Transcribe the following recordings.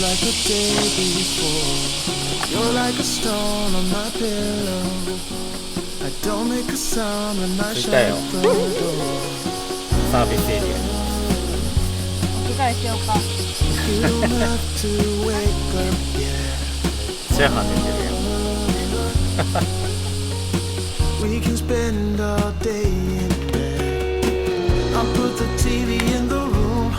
like the day before. You're like a stone on my pillow. I don't make a sound when I shut the door. サービスエリア着替えしようか。You don't have to wake up yet. チャーハン出てるやん。We can spend all day in bed. I'll put the TV in the room.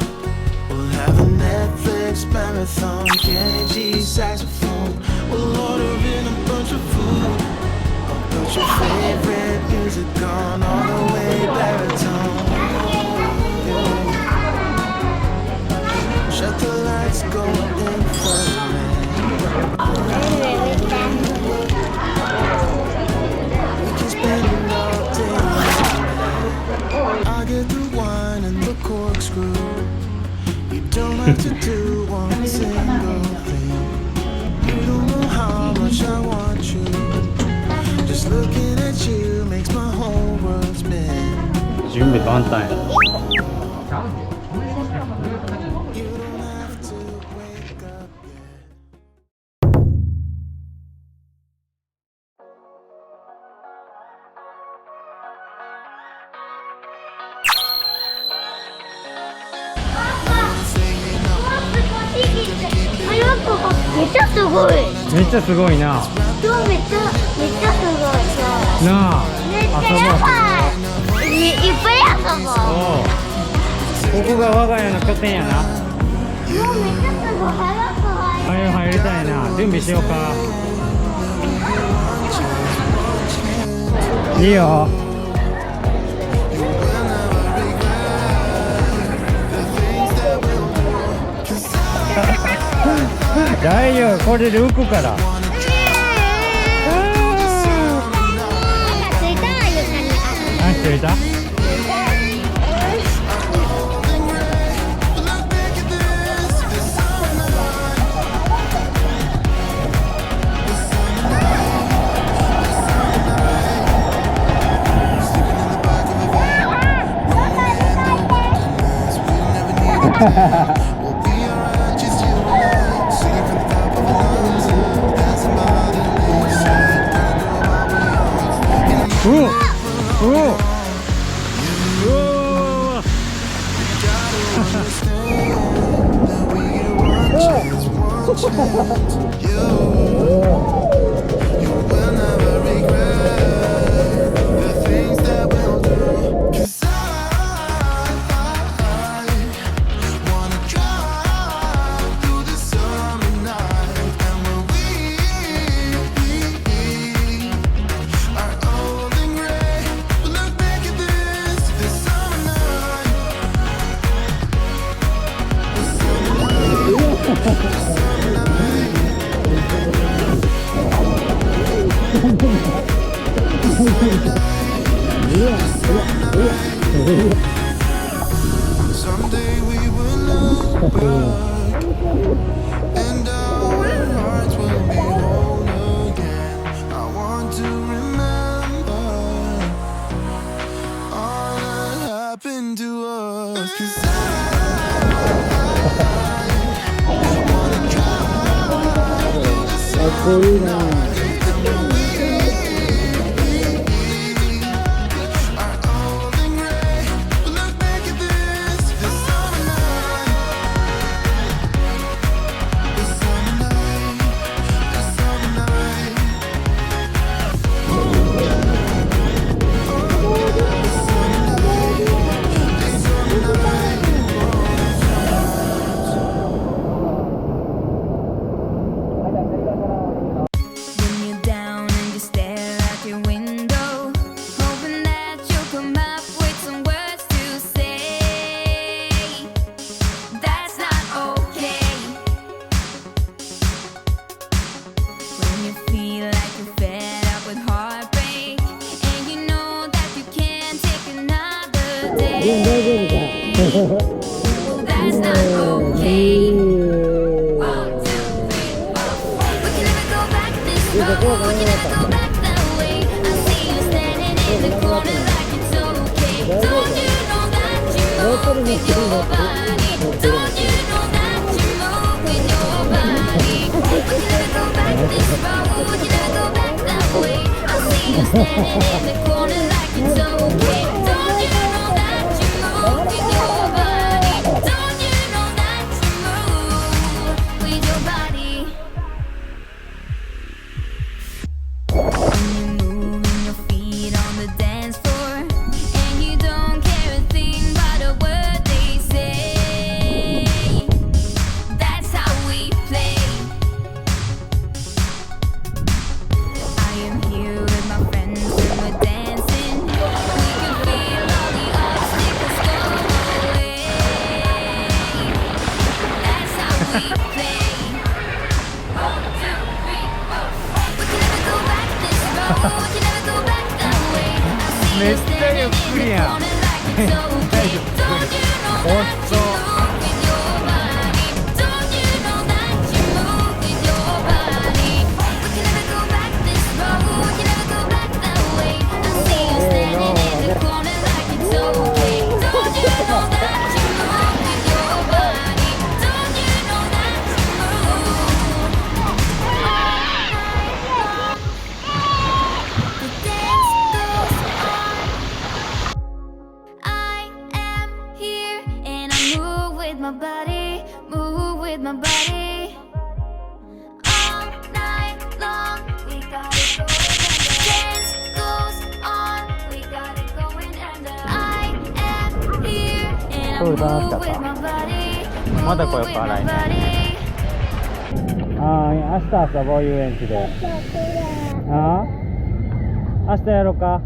We'll have a Netflix marathon. Kenny G saxophone. We'll order in a bunch of food. I'll put your favorite music on all the way baritone. Shut the lights, go infrared. We can spend all day in bed. I'll get the wine and the corkscrew. You don't have to do one single thing. You don't know how much I want you. Just looking at you makes my whole world spin. 準備万端や。めっちゃすごい。めっちゃすごいな。今日めっちゃすごい。なあ。めっちゃやばい。いっぱい遊ぼう。ここが我が家の拠点やな。もうめっちゃすごい。早く入りたいな。準備しようか。いいよ。大丈夫、これで浮くから。着いた？Someday we will look back, and our hearts will be whole again. I want to remember all that happened to us. 'Cause I wanna drive to the sun. 「you standing in the corner like it's okay? Don't you know that you move with your body? Don't you know that you move with your body? When you're moving your feet on the dance floor, and you don't care a thing about a word they say. That's how we play. I am here with my friends and we're dancing. We can feel all the obstacles go away. That's how we play. 1, 2, 3, 4. We can never go back this road. We can never go back that way. I see you standing in the corner like it's okay. Don't you know that you move with your body? Don't you know that you move with your body? We can never go back this road. We can never go back that way. I see you standing in the corner like it's okay. Don't you know that you move with your body? Don't you know that you move? The dance goes on. I am here and I move with my body, move with my body. All night long, we got it going. The dance goes on, we got it going. And I am here and I move with my body, move with my body. ああ、明日遊ぼう遊園地で。ああ、明日やろうか。